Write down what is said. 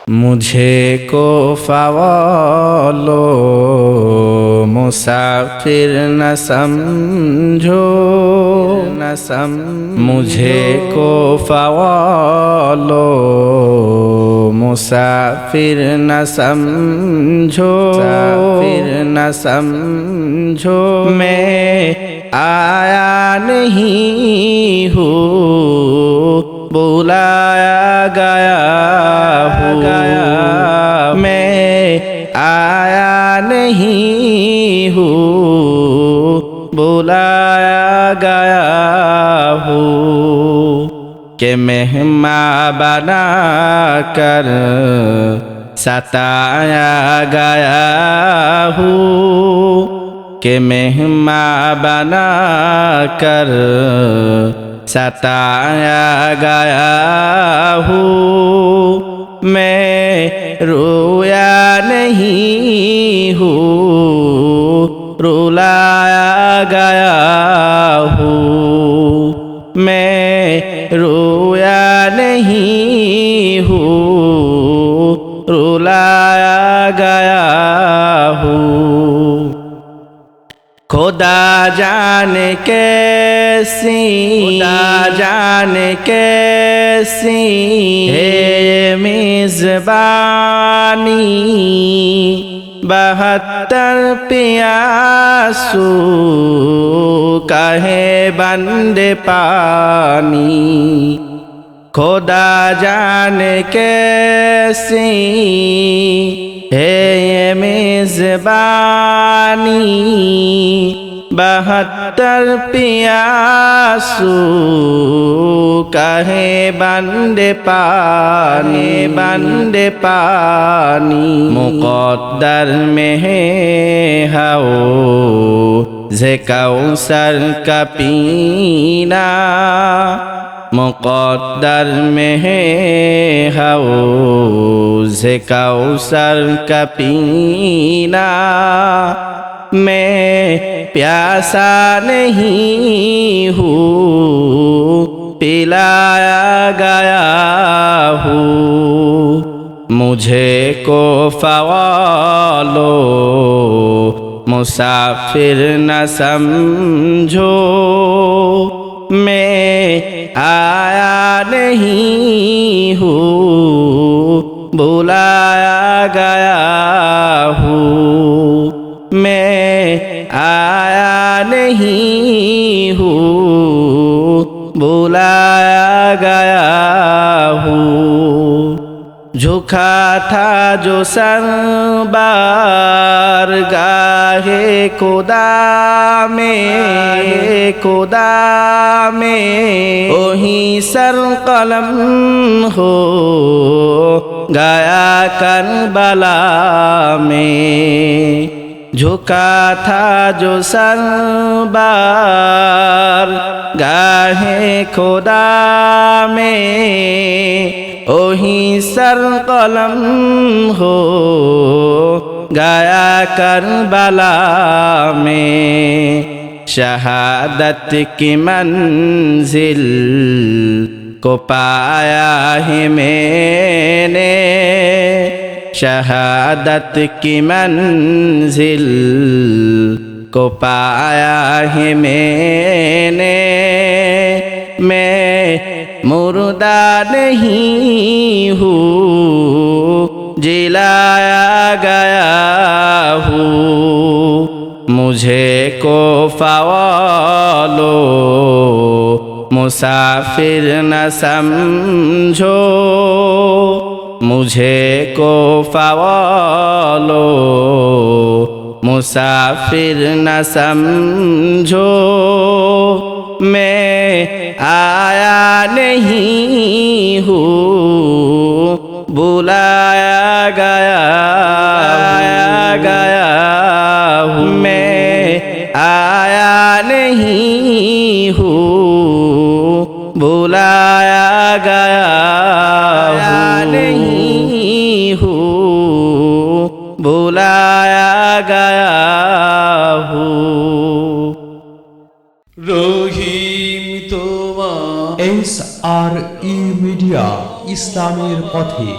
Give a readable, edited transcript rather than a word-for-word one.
मुझे को फवालो मुसाफिर न समझो मुझे को फवालो मुसाफिर न समझो मैं आया नहीं हूँ बुलाया गया हूँ मैं आया नहीं हूँ बुलाया गया हूँ कि मेहमान बना कर सताया गया हूँ कि मेहमान बना कर सताया गया हूँ मैं रोया नहीं हूँ रुलाया गया हूँ मैं रोया नहीं हूँ रुलाया गया हूँ खुदा जाने कैसी है मेज़बानी 72 प्यासू कहे बंदे पानी खुदा जाने कैसी है ये मेज़बानी 72 प्यासू कहे बंदे पानी मुक़द्दर में है हौज़ कौसर का पीना मुक़द्दर में है हौज़ कौसर का पीना मैं प्यासा नहीं हूँ पिलाया गया हूँ मुझे को फवालो मुसाफिर न समझो मैं आया नहीं हूँ बुलाया गया हूँ मैं आया नहीं हूँ बुलाया गया हूँ झुका था जो सर बारगाहे खुदा में वही सर कलम हो गया करबला में झुका था जो सर बारगाहे खुदा में वही सर कलम हो गया करबला में शहादत की मंजिल को पाया है मैंने शहादत की मंजिल को पाया है मैंने मैं मुर्दा नहीं हूँ जिलाया गया हूँ मुझे को फवालो मुसाफिर न समझो मुझे को फवालो मुसाफिर न समझो मैं आया नहीं हूँ बुलाया गया हूँ मैं आया नहीं हूँ बुलाया गया नहीं हूँ बुलाया गया हूँ রহিম তোমার SRE মিডিয়া ইসলামের পথে।